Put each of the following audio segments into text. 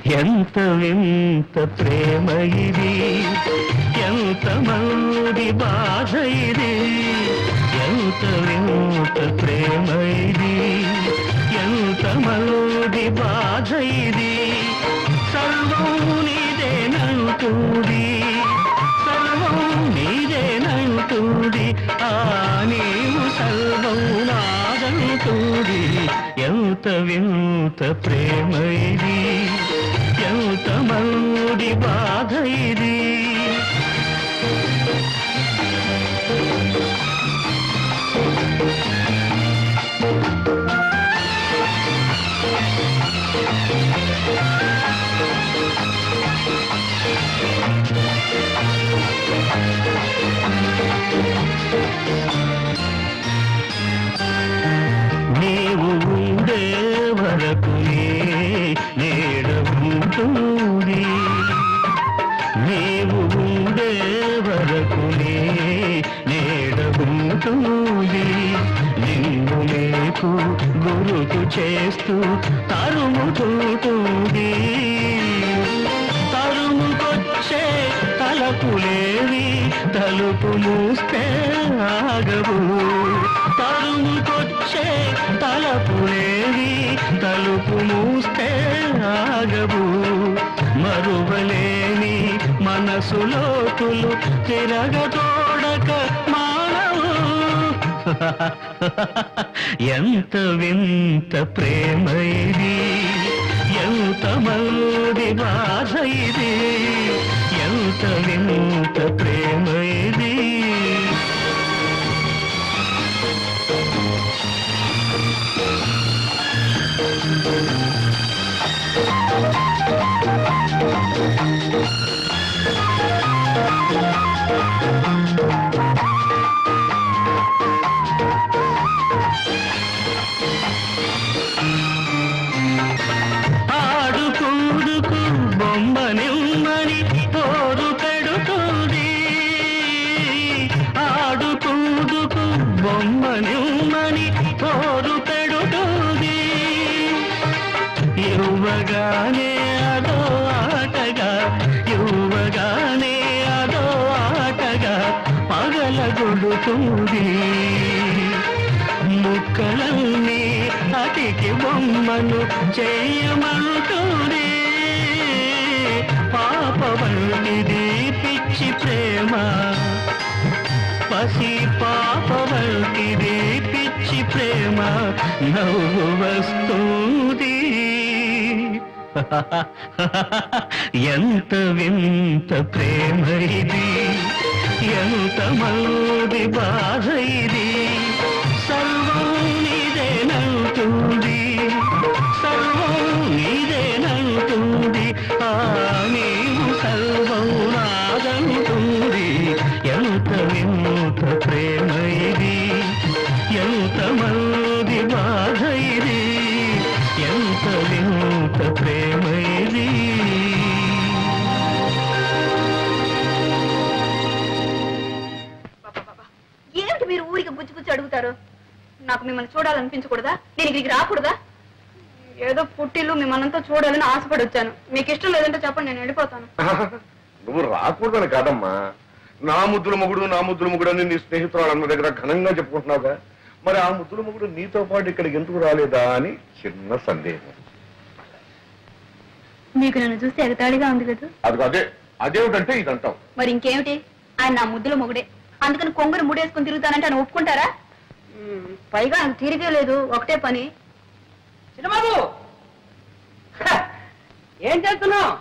ఎంత వింత ప్రేమ ఇది, ఎంత మంది బాధ ఇది, ఎంత వింత ప్రేమ ఇది, ఎంత మంది బాధ ఇది. సర్వం నీదేనంటుంది, సర్వం నీదేనంటుంది, ఆ నీవు సర్వం నాదంటుంది. ఎంత వింత ప్రేమ ఇది, ఎంత మంది బాధ ఇది. నీవు ఉండే వరకు నీడ ఉంటుంది, నీవు ఉండే వరకు నీడ ఉంటుంది. నిన్ను నీకు గురుతు చేస్తూ తరుముతుంటుంది, తరుముకొచ్చే తలపులేవి తలుపు మూస్తే ఆగవు, తరుముకొచ్చే తలపులేవి తలుపు మూస్తే ఆగవు. మరువలేని మనసులోతులు తిరగతోడక మానవు. ఎంత వింత ప్రేమ ఇది, ఎంత మంది బాధ ఇది, ఎంత వింత ప్రేమ ఇది. ఆడుకుందుకు బొమ్మనిమ్మని తోడు పెడుతుంది, ఆడుకుందుకు బొమ్మనిమ్మని తోడు పెడుతుంది. ఇవ్వగానే అదో ఆటగా, ఇవ్వగానే అదో ఆటగా పగలగొడుతుంది. ముక్కలన్నీ అతికి బొమ్మను చేయమంటుంది. పాప వంటిది పిచ్చి ప్రేమ, పసి పాప వంటిది పిచ్చి ప్రేమ, నవ్వు వస్తుంది. ఎంత వింత ప్రేమ ఇది, ఎంత మంది బాధ ఇది. సర్వం నీదేనంటుంది, సర్వం నీదేనంటుంది, ఆ నీవు సర్వం నాదంటుంది. ఎంత వింత ప్రేమ ఇది, ఎంత మంది బాధ ఇది, ఎంత వింత ప్రేమ ఇది. ఏమిటి మీరు ఊరికి గుచ్చి గుచ్చి అడుగుతారు? నాకు మిమ్మల్ని చూడాలనిపించకూడదా? నేను ఇక్కడికి రాకూడదా? ఏదో పుట్టిల్లు మిమ్మల్నంతా చూడాలని ఆశపడి వచ్చాను. మీకు ఇష్టం లేదంటే చెప్పండి, నేను వెళ్ళిపోతాను. నువ్వు రాకూడదని కాదమ్మా, నా ముద్దుల మొగుడు అని నీ స్నేహితురాళ్ళ దగ్గర ఘనంగా చెప్పుకుంటున్నావుగా, మరి ఆ ముద్దుల మొగుడు నీతో పాటు ఇక్కడికి ఎందుకు రాలేదా అని చిన్న సందేహం. మీకు నన్ను చూస్తే ఎగతాళిగా ఉంది కదా? అదే అదేమిటంటే ఇదంటావు. మరి ఇంకేమిటి? ఆయన నా ముద్దుల మొగుడే, అందుకని కొంగురు ముడేసుకుని తిరుగుతానంటే ఆయన ఒప్పుకుంటారా? పైగా నాకు తీరికే లేదు, ఒకటే పని. చిన్నబాబు ఏం చేస్తున్నావు?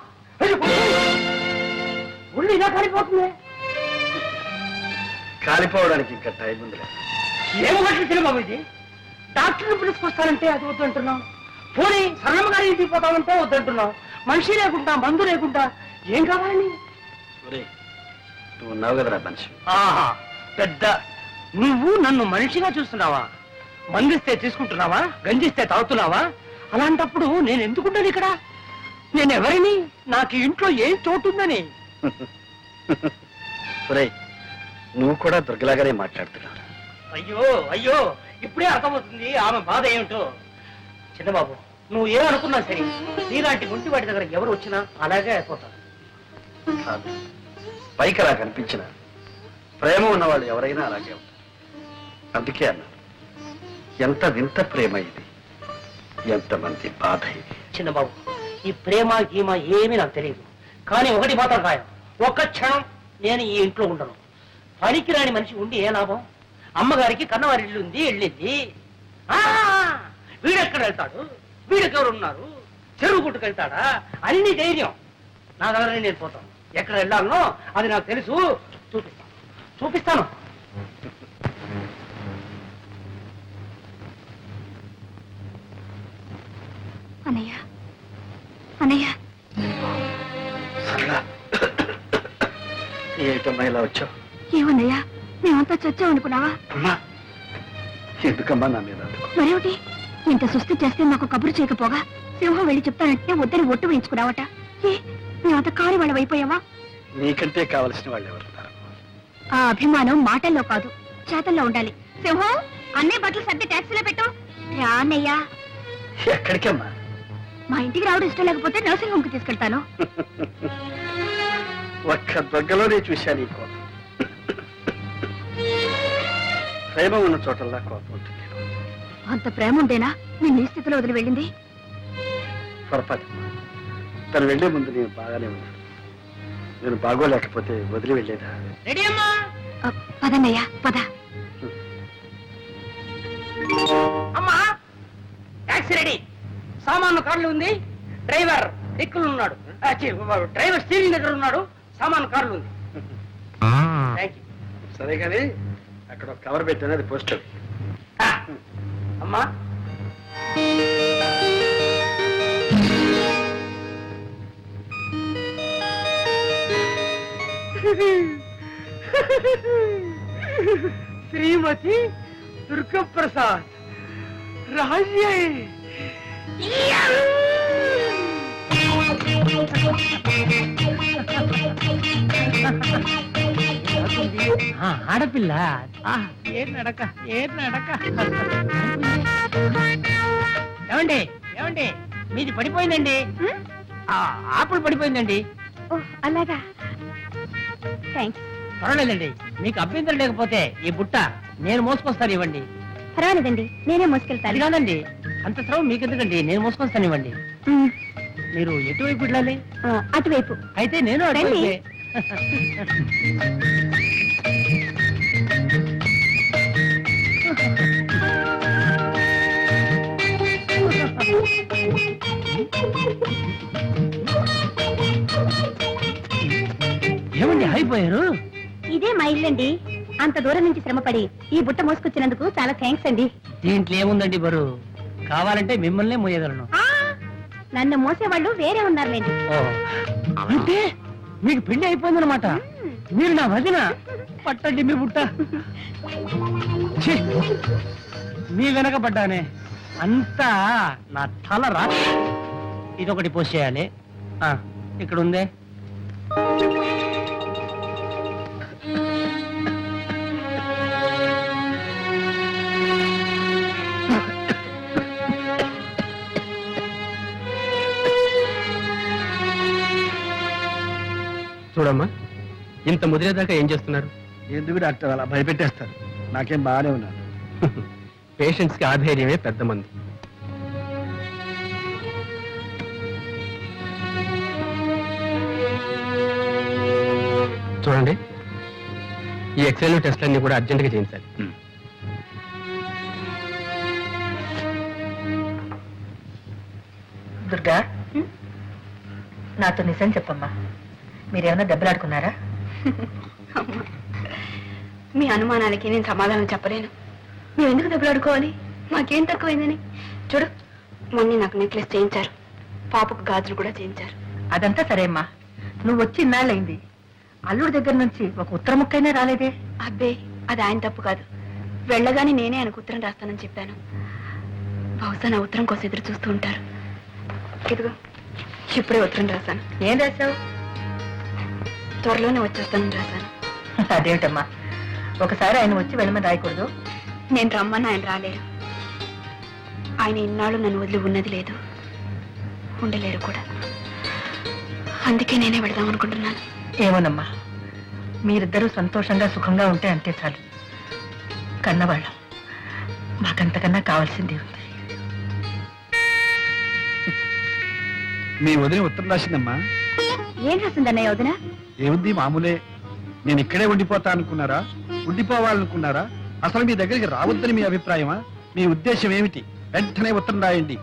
ఉళ్ళు ఇలా కాలిపోతుంది. కాలిపోవడానికి ఇంకా టైం ఉందిలే. ఏం మాటలు చిన్నబాబు ఇది? డాక్టర్ని పిలుచుకొస్తానంటే అది వద్దంటున్నావు, పోనీ సన్నమ్మ గారి ఇంటికి పోతామంటే వద్దంటున్నావు. మనిషి లేకుండా మందు లేకుండా ఏం కావాలని? నువ్వు ఉన్నావు కదరా మనిషి. ఆహా, పెద్ద నువ్వు నన్ను మనిషిగా చూస్తున్నావా? మందిస్తే తీసుకుంటున్నావా? గంజిస్తే తాగుతున్నావా? అలాంటప్పుడు నేను ఎందుకుంటాను ఇక్కడ? నేనెవరిని? నాకు ఇంట్లో ఏం చోటుందని? నువ్వు కూడా దుర్గలాగానే మాట్లాడుతున్నావు. అయ్యో అయ్యో, ఇప్పుడే అర్థమవుతుంది ఆమె బాధ ఏమిటో. చిన్నబాబు, నువ్వు ఏమనుకున్నా సరే నీలాంటి గుంటి వాటి దగ్గర ఎవరు వచ్చినా అలాగే అయిపోతారు. కాదు, పైకి అలా కనిపించిన ప్రేమ ఉన్నవాళ్ళు ఎవరైనా అలాగే ఉంటారు. అందుకే అన్నారు, ఎంత వింత ప్రేమ ఇది, ఎంతమంది బాధ ఇది. చిన్నబాబు, ఈ ప్రేమ గీమ ఏమీ నాకు తెలియదు. కానీ ఒకటి మాత్రం ఖాయం, ఒక్క క్షణం నేను ఈ ఇంట్లో ఉండను. పనికిరాని మనిషి ఉండి ఏ లాభం? అమ్మగారికి కన్నవారి ఇల్లు ఉంది, వెళ్ళింది. వీడెక్కడ వెళ్తాడు, వీడెవరు ఉన్నారు, చెరువు గుట్టుకెళ్తాడా అని నీ ధైర్యం. నా దగ్గర నేను పోతాను. ఎక్కడ వెళ్ళాలనో అది నాకు తెలుసు. చూపిస్తాను. అన్నయ్య, అన్నయ్య, సరళ, ఏమిటమ్మా ఇలా వచ్చావు? ఏమన్నయ్యా, మేమంతా చచ్చాం అనుకున్నావా? అమ్మా, ఎందుకమ్మా నా మీద అందుకు? మరేమిటి, ఇంత సుస్థి చేస్తే నాకు కబురు చేయకపోగా సింహం వెళ్ళి చెప్తానంటే వద్దని ఒట్టు వేయించుకున్నావట. ఏ మేమంత కాని వాళ్ళం అయిపోయావా? నీకంటే కావలసిన వాళ్ళు ఎవరున్నారు? ఆ అభిమానం మాటల్లో కాదు, చేతల్లో ఉండాలి. సింహం, అన్నయ్య బట్టలు సర్ది ట్యాక్సీలో పెట్టు. రా అన్నయ్యా. ఎక్కడికమ్మా? మా ఇంటికి రావడం ఇష్టం లేకపోతే నర్సింగ్ హోమ్ కి తీసుకెళ్తాను. ఒక్క దొగ్గలోనే చూశాను ఈ కోపం. ప్రేమ ఉన్న చోటల్లా కోపం ఉంటుంది. అంత ప్రేమ ఉంటేనా నేను ఈ స్థితిలో వదిలి వెళ్ళింది? పొరపాటు. తను వెళ్లే ముందు నేను బాగానే ఉన్నాను. నేను బాగోలేకపోతే వదిలి వెళ్ళేదా? రెడీ అమ్మా? పదన్నయ్యా, పద. అమ్మా, టాక్సీ రెడీ. సామాను కార్లు ఉంది, డ్రైవర్ దిక్కులు ఉన్నాడు, డ్రైవర్ స్టీరింగ్ దగ్గర ఉన్నాడు, సామాను కార్లు ఉంది. Thank you. సరే కానీ అక్కడ ఒక కవర్ పెట్టాను, అది పోస్ట్. అమ్మా, శ్రీమతి దుర్గప్రసాద్ రాజ్య. ఆడపిల్ల ఏ నడక, ఏ నడక. ఏమండి, ఏమండి, మీది పడిపోయిందండి. ఆపులు పడిపోయిందండి. అలాగా, థ్యాంక్స్. పర్వాలేదండి, మీకు అభ్యంతరం లేకపోతే ఈ బుట్ట నేను మోసుకొస్తాను, ఇవ్వండి. పర్వాలేదండి, నేనే అది మోసుకెళ్తాను. కాదండి, అంత శ్రమ మీకెందుకండి, నేను మోసుకొస్తాను, ఇవ్వండి. మీరు ఎటువైపు వెళ్ళాలి? అటువైపు. అయితే నేను అటువైపే. ఏమండి అయిపోయారు? ఇదే మా ఇల్లండి. అంత దూరం నుంచి శ్రమపడి ఈ బుట్ట మోసుకొచ్చినందుకు చాలా థ్యాంక్స్ అండి. దీంట్లో ఏముందండి బరువు, కావాలంటే మిమ్మల్నే మోయగలను. నన్ను మోసేవాళ్ళు వేరే ఉన్నారులేండి. అంటే మీకు పెళ్లి అయిపోయిందనమాట. మీరు నా వదిన. పట్టండి మీ బుట్ట. ఛీ, మీ వెనకబడ్డానే, అంతా నా తల రా. ఇదొకటి పోసేయాలి. ఇక్కడ ఉందే. చూడమ్మా, ఇంత ముదిరేదాకా ఏం చేస్తున్నారు? ఎందుకు డాక్టర్ అలా భయపెట్టేస్తారు? నాకేం బాగానే ఉన్నాను. పేషెంట్స్ కి ఆధైర్యమే పెద్ద మంది. చూడండి, ఈ ఎక్స్రేలు టెస్ట్లన్నీ కూడా అర్జెంటుగా చేయించాలి. దుర్గా, నాతో నిజం చెప్పమ్మా, మీరేమన్నా దెబ్బలాడుకున్నారా? మీ అనుమానాలకి నేను సమాధానం చెప్పలేను. మేము ఎందుకు దెబ్బలాడుకోవాలి? మాకేం తక్కువైందని. చూడు, మొన్న నాకు నెక్లెస్ చేయించారు, పాపకు గాజులు కూడా చేయించారు. అదంతా సరే అమ్మా, నువ్వు వచ్చి ఇన్నాళ్ళైంది, అల్లుడి దగ్గర నుంచి ఒక ఉత్తర ముక్కైనా రాలేదే? అబ్బే, అది ఆయన తప్పు కాదు. వెళ్ళగానే నేనే ఆయనకు ఉత్తరం రాస్తానని చెప్పాను. బహుశా నా ఉత్తరం కోసం ఎదురు చూస్తూ ఉంటారు. ఇదిగో, ఇప్పుడే ఉత్తరం రాశాను. ఏం రాశావు? త్వరలోనే వచ్చేస్తానని రాశాను. అదేమిటమ్మా, ఒకసారి ఆయన వచ్చి వెళ్ళమని రాయకూడదు? నేను రమ్మని ఆయన రాలేరు. ఆయన ఇన్నాళ్ళు నన్ను వదిలి ఉన్నది లేదు. ఉండలేరు కూడా. అందుకే నేనే వెళదాం అనుకుంటున్నాను. ఏమోనమ్మా, మీరిద్దరూ సంతోషంగా సుఖంగా ఉంటే అంతే చాలు. కన్నవాళ్ళం, మాకంతకన్నా కావాల్సింది ఉంది. మీ వదిన ఉత్తరం రాసిందమ్మా. ఏం రాసిందన్నయ్య వదిన? ఏముంది, మామూలే. నేను ఇక్కడే ఉండిపోతా అనుకున్నారా, ఉండిపోవాలనుకున్నారా, అసలు మీ దగ్గరికి రావద్దని మీ అభిప్రాయమా? మీ ఉద్దేశం ఏమిటి? వెంటనే ఉత్తరం రాయండి.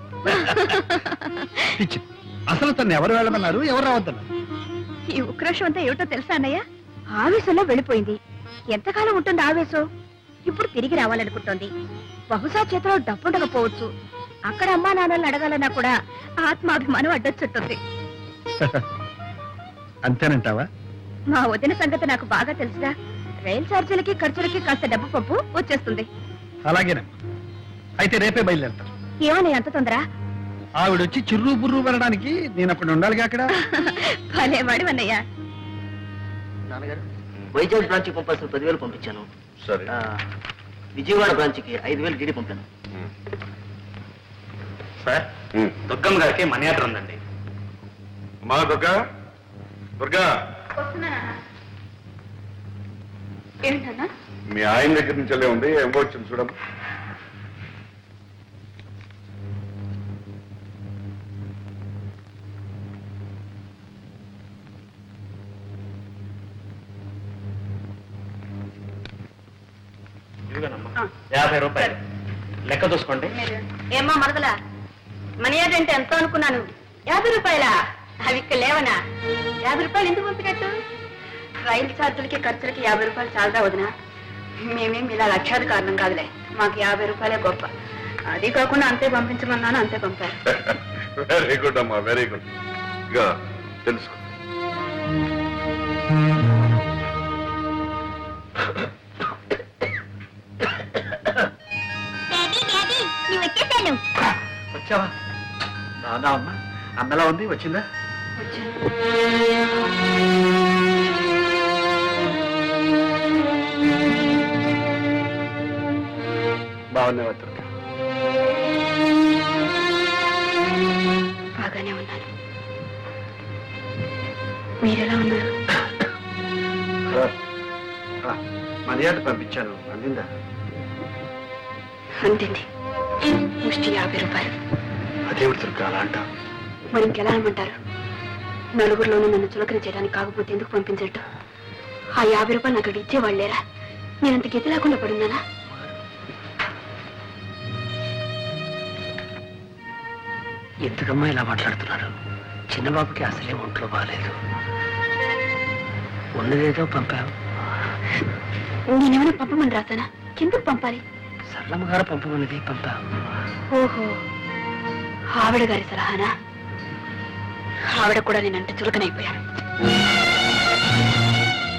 పిచ్చి. అసలు తను ఎవరు వెళ్ళమన్నారు, ఎవరు రావద్దన్నారు? ఈ ఉక్రోషం అంతా ఏమిటో తెలుసా అన్నయ్య? ఆవేశంలో వెళ్ళిపోయింది. ఎంతకాలం ఉంటుంది ఆవేశం? ఇప్పుడు తిరిగి రావాలనుకుంటోంది. బహుశా చేతిలో డబ్బుండకపోవచ్చు. అక్కడ అమ్మా నాన్నల్ని అడగాలన్నా కూడా ఆత్మాభిమానం అడ్డొచ్చుంటుంది. అంతేనంటావా? మా వదిన సంగతి నాకు బాగా తెలుసుగా. రైలు ఛార్జీలకి ఖర్చులకి కాస్త డబ్బు పప్పు వచ్చేస్తుంది. అలాగేనమ్మా. అయితే రేపే బయలుదేరతాను. ఏమన్నా అంత తొందర? ఆవిడొచ్చి చిర్రు బుర్రు పడడానికి నేను అప్పుడు ఉండాలిగా అక్కడ. భలేవాడు అన్నయ్య. నాన్నగారు, వైజాగ్ బ్రాంచ్ పంపాల్సిన 10,000 పంపించాను. సరే. విజయవాడ బ్రాంచ్కి 5,000 డీడీ పంపాను. సార్, దుర్గమ్మ గారికి మనీ ఆర్డర్ ఉందండి. మా దుర్గా, దుర్గా, ఏంటన్నా? మీ ఆయన దగ్గర నుంచి వెళ్ళే ఉంది, ఏమో వచ్చింది చూడమ్మా. ఇదిగోనమ్మా, 50 రూపాయలు లెక్క చూసుకోండి. ఏమ్మా మరదలా, మనీ ఆర్డర్ అంటే ఎంత అనుకున్నాను? 50 రూపాయలా? అవి ఇక్కడ లేవనా? 50 రూపాయలు ఎందుకు పంపినట్టు? రైలు ఛార్జీలకి ఖర్చులకి 50 రూపాయలు చాలదా వదినా? మేమేం ఇలా లక్షాది కారణం కాదులే. మాకు 50 రూపాయలే గొప్ప. అది కాకుండా అంతే పంపించమన్నాను, అంతే పంపారు. వెరీ గుడ్ అమ్మా, వెరీ గుడ్. ఇక తెలుసుకో. వచ్చావా? రాదా అమ్మా? అన్నలా ఉంది, వచ్చిందా? బాగున్నావా దుర్గా? బాగానే ఉన్నాను. మీరెలా ఉన్నారు? మర్యాద పంపించాను, అందిందా? అంతింది. ముష్టి 50 రూపాయలు. అదేవిడు దుర్గా అలా అంటావు? మరి ఇంకెలా అనమంటారు? నలుగురిలోనూ నన్ను చులకన చేయడానికి కాకపోతే ఎందుకు పంపించట్టు? ఆ 50 రూపాయలు నాకు అక్కడ ఇచ్చేవాళ్ళేరా? నేనంత గతి లేకుండా పడున్నానా? ఎందుకమ్మా ఇలా మాట్లాడుతున్నారు? చిన్నబాబుకి అసలే ఒంట్లో బాగాలేదు. ఉన్నదేదో పంపావు. నేనేమైనా పంపమని రాసానా? ఎందుకు పంపాలి? సరళమ్మ గారు పంపమన్నది పంపావు. ఓహో, ఆవిడ గారి సలహానా? ఆవిడ కూడా నేనంటే చులకనైపోయాను.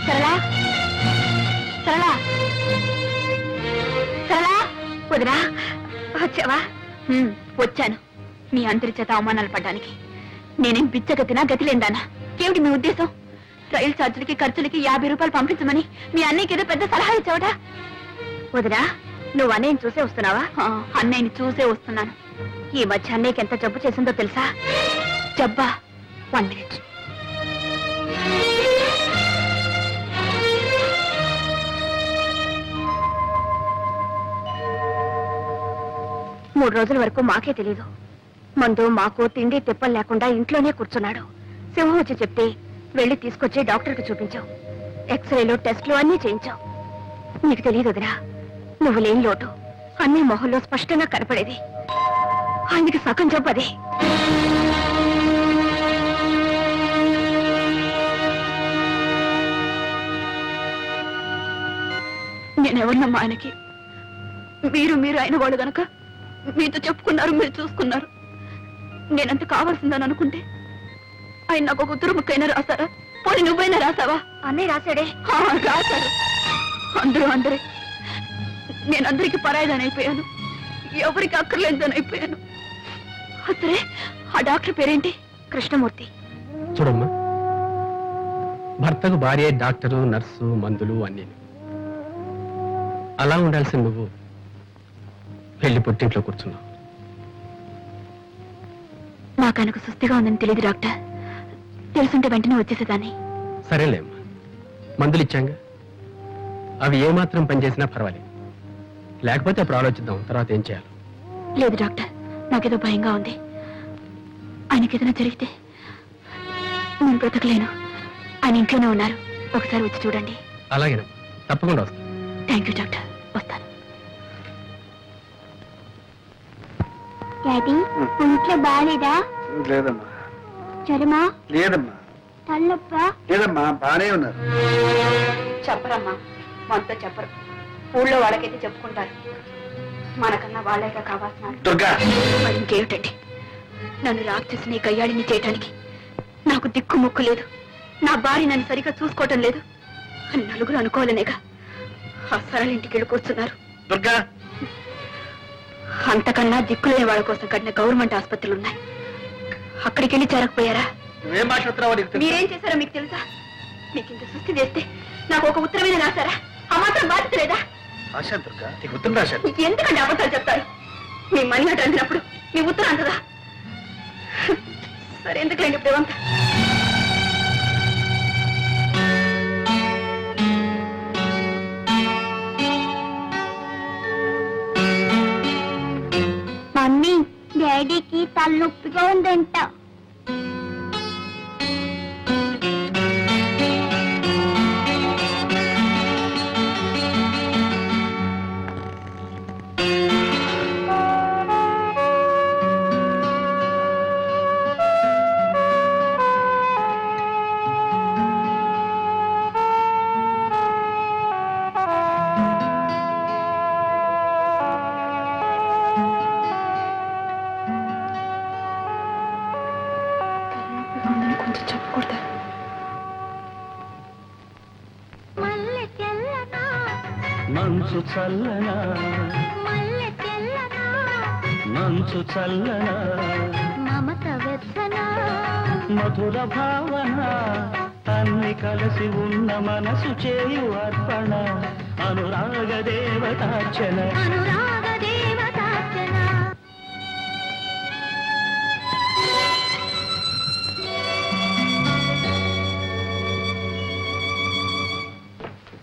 సరళా, సరళా, సరళా, వదినా వచ్చావా? వచ్చాను. మీ అందరి చేత అవమానాలు పడ్డానికి. నేనేం బిచ్చగతినా, గతి లేదానా? ఏమిటి మీ ఉద్దేశం? రైలు ఛార్జీలకి ఖర్చులకి 50 రూపాయలు పంపించమని మీ అన్నయ్యకి ఏదో పెద్ద సలహా ఇచ్చావట. వదినా, నువ్వు అన్నయ్యని చూసే వస్తున్నావా? అన్నయ్యని చూసే వస్తున్నాను. ఈ మధ్య అన్నయ్యకి ఎంత జబ్బు చేసిందో తెలుసా? జబ్బా? 1 minute. మూడు రోజుల వరకు మాకే తెలీదు. మందు మాకు తిండి తిప్పలు లేకుండా ఇంట్లోనే కూర్చున్నాడు. సింహం వచ్చి చెప్తే వెళ్ళి తీసుకొచ్చి డాక్టర్కి చూపించావు. ఎక్స్రేలు టెస్ట్లు అన్నీ చేయించావు. నీకు తెలియదు వదినా, నువ్వు లేని లోటు అన్ని మొహంలో స్పష్టంగా కనపడేది. ఆయనకి సగం జబ్బు అదే. నేనెవరినమ్మా ఆయనకి? మీరు అయిన వాళ్ళు గనక మీతో చెప్పుకున్నారు, మీరు చూసుకున్నారు. నేనంత కావాల్సిందని అనుకుంటే ఆయన నాకు ఒక ఉత్తరం ముక్కైనా రాశారా? పోనీ నువ్వైనా రాసావా? అన్నీ రాశాడే. రాశారు. అందరే. నేనందరికి పరాయిదాని అయిపోయాను. ఎవరికి అక్కర్లేదని అయిపోయాను. అసలే ఆ డాక్టర్ పేరేంటి? కృష్ణమూర్తి. చూడమ్మా, భర్తకు భార్య, డాక్టరు, నర్సు, మందులు అన్నీ. అలా ఉండాల్సిన నువ్వు వెళ్ళి పుట్టింట్లో కూర్చున్నావు. మా నాకు ఆయనకు సుస్థిగా ఉందని తెలియదు డాక్టర్. తెలుసుంటే వెంటనే వచ్చేసేదాన్ని. సరేలేమ్మా, మందులు ఇచ్చాంగా, అవి ఏమాత్రం పనిచేసినా పర్వాలేదు. లేకపోతే అప్పుడు ఆలోచిద్దాం తర్వాత ఏం చేయాలి. లేదు డాక్టర్, నాకేదో భయంగా ఉంది. ఆయనకి ఏదైనా జరిగితే నేను బ్రతకలేను. ఆయన ఇంట్లోనే ఉన్నారు, ఒకసారి వచ్చి చూడండి. అలాగేనమ్మా, తప్పకుండా వస్తాను. థ్యాంక్ యూ డాక్టర్, వస్తాను. డాడీ ఒంట్లో బాగాలేదా? లేదమ్మా, జ్వరమా? లేదమ్మా, తల్లొప్పా? లేదమ్మా, బానే ఉన్నారు. చెప్పరమ్మా, మనతో చెప్పరు. ఊళ్ళో వాళ్ళకైతే చెప్పుకుంటారు, మనకన్నా వాళ్ళేగా కావాల్సిన. దుర్గా, మరి ఇంకేమిటండి, నన్ను రాక్షసిని గయ్యాడిని చేయటానికి నాకు దిక్కు ముక్కు లేదు. నా భార్య నన్ను సరిగ్గా చూసుకోవటం లేదు అని నలుగురు అనుకోవాలనేగా ఆ సరళ ఇంటికి వెళ్ళి కూర్చున్నారు. దుర్గా, అంతకన్నా దిక్కులేని వాళ్ళ కోసం కట్టిన గవర్నమెంట్ ఆసుపత్రులు ఉన్నాయి, అక్కడికి వెళ్ళి చేరకపోయారా? నువ్వేం మాట్లాడుతున్నావో నీకు తెలుసా? మీరేం చేశారో మీకు తెలుసా? మీకు ఇంత సృష్టి చేస్తే నాకు ఒక ఉత్తరమైన రాశారా? ఆ మాత్రం బాధ్యత లేదా? రాశాను దుర్గా, నీకు ఉత్తరం రాశాను. మీకు ఎందుకంటే అబద్ధాలు చెప్తారు? మీ మనీ అటు అందినప్పుడు మీ ఉత్తరం అంతదా? సరే, ఎందుకులేండి ఇప్పుడు ఇవంతా. మమ్మీ, డాడీకి తలనొప్పిగా ఉందంట. కొంచెం చెప్పకూడదా? మల్లె తెల్లనా, మంచు చల్లనా, మల్లె తెల్లనా, మంచు చల్లనా, మమత వెచ్చనా, మధుర భావన, అన్ని కలిసి ఉన్న మనసు చేయు అర్పణ, అనురాగ దేవతార్చన. అనురాగ దేవతార్చన.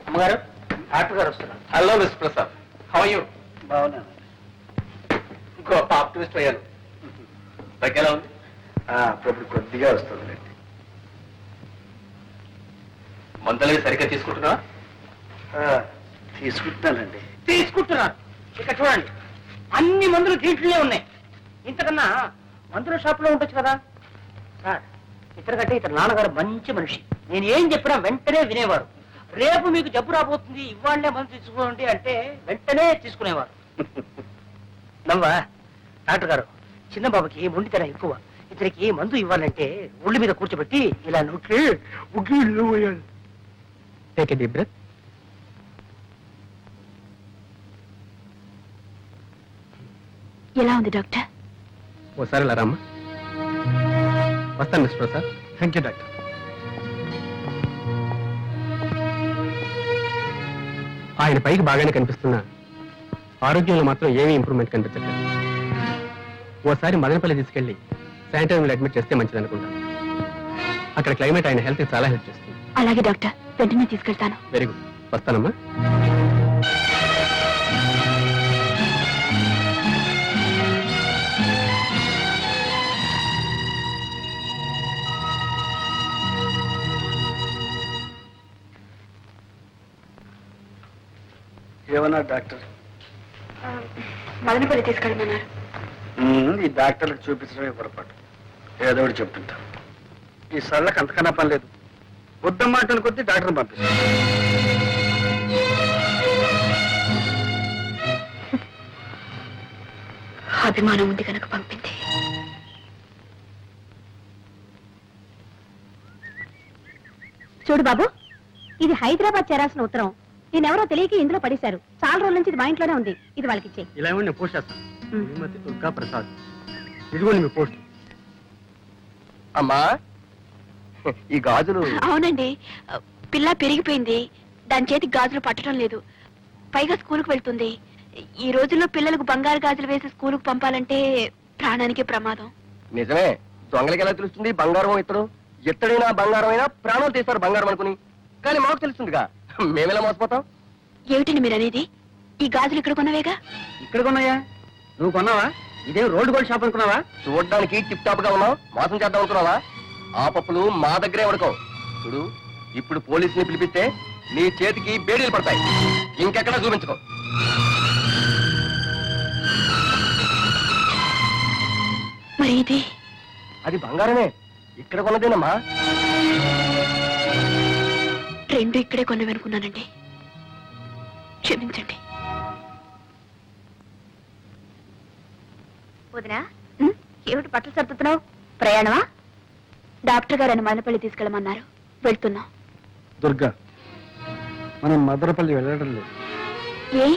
అమ్మగారు, డాక్టర్ గారు వస్తున్నారు. Hello miss Prasad, how are you? బాగున్నాను. ఇంకో ఆప్టిమిస్ట్ అయ్యాను. దగ్గర ఉంది. అప్పుడు కొద్దిగా వస్తుంది. మందులు సరిగ్గా తీసుకుంటున్నా? తీసుకుంటానండి. తీసుకుంటున్నాను. ఇక్కడ చూడండి, అన్ని మందులు దీంట్లోనే ఉన్నాయి. ఇంతకన్నా మందుల షాప్ లో ఉండొచ్చు కదా సార్. ఇతరకంటే ఇతర నాన్నగారు మంచి మనిషి. నేను ఏం చెప్పినా వెంటనే వినేవారు. రేపు మీకు జబ్బు రాబోతుంది, ఇవాళ్లే మందు తీసుకోండి అంటే వెంటనే తీసుకునేవారు. నవ్వా డాక్టర్ గారు, చిన్న బాబుకి మొండితనం ఎక్కువ. ఇతనికి మందు ఇవ్వాలంటే ఒళ్ళు మీద కూర్చోబెట్టి ఇలా నొక్కి ఉగ్గిళ్ళు పోయాలి. Take a deep breath. ఎలా ఉంది డాక్టర్? ఓసారి ఇలా రామ్మా. వస్తాను miss Prasad. Thank you doctor. ఆయన పైకి బాగానే కనిపిస్తున్నా ఆరోగ్యంలో మాత్రం ఏమీ ఇంప్రూవ్మెంట్ కనిపించట్లేదు. ఓసారి మదనపల్లి తీసుకెళ్లి శానిటోరియంలో అడ్మిట్ చేస్తే మంచిది అనుకుంటాను. అక్కడ క్లైమేట్ ఆయన హెల్త్ చాలా హెల్ప్ చేస్తుంది. అలాగే డాక్టర్, వెంటనే తీసుకెళ్తాను. వెరీ గుడ్, వస్తానమ్మా. ఏమన్నా డాక్టర్? మదనపల్లి తీసుకెళ్ళమన్నారు. ఈ డాక్టర్లకు చూపించడమే పొరపాటు. ఏదో ఒకటి చెప్తుంటా. ఈ సళ్ళకి అంతకన్నా పని లేదు. వద్దమ్మాటను కొద్దీ డాక్టర్ని పంపిస్తాను. అభిమానం ఉంది కనుక పంపింది. చూడు బాబు, ఇది హైదరాబాద్ చేరాల్సిన ఉత్తరం. నేనెవరో తెలియక ఇందులో పడేశారు. చాలా రోజుల నుంచి ఇది మా ఇంట్లోనే ఉంది. ఇది వాళ్ళకి ఇచ్చే. ఇలా ఇవ్వండి, నేను పోస్ట్ చేస్తాను. శ్రీమతి దుర్గా ప్రసాద్. ఇదిగోండి మీ పోస్ట్. అమ్మా, ఈ గాజులు అవునండి, పిల్ల పెరిగిపోయింది. దాని చేతికి గాజులు పట్టడం లేదు. పైగా స్కూల్కి వెళ్తుంది. ఈ రోజుల్లో పిల్లలకు బంగారు గాజులు వేసి స్కూలుకు పంపాలంటే ప్రాణానికి ప్రమాదం. నిజమే, దొంగలకి ఎలా తెలుస్తుంది బంగారం ఇత్తడు? ఎత్తడైనా బంగారం అయినా ప్రాణాలు తీస్తారు బంగారం అనుకుని. కానీ మాకు తెలుస్తుందిగా, మేమెలా మోసపోతాం? ఏమిటండి మీరు అనేది? ఈ గాజులు ఇక్కడ కొన్నవేగా? ఇక్కడ కొన్నాయా? నువ్వు కొన్నావా? ఇదేం రోడ్డు గోల్డ్ షాప్ అనుకున్నావా? చూడడానికి టిప్ టాప్ గా ఉన్నావు, మోసం చేద్దాం అనుకున్నావా? ఆ పప్పులు మా దగ్గరే ఉడకవు. చూడు, ఇప్పుడు పోలీసుని పిలిపిస్తే నీ చేతికి బేడీలు పడతాయి. ఇంకెక్కడా చూపించుకో. మరి ఇది? అది బంగారమే, ఇక్కడ కొన్నదేనమ్మా. రెండు ఇక్కడే కొన్నవనుకున్నానండి, క్షమించండి. వదినా, ఏమిటి బట్టలు సర్దుతున్నావు? ప్రయాణమా? డాక్టర్ గారు అని మదనపల్లి తీసుకెళ్ళమన్నారు, వెళ్తున్నాం. దుర్గా, మనం మదనపల్లి వెళ్ళడం లేదు. ఏ?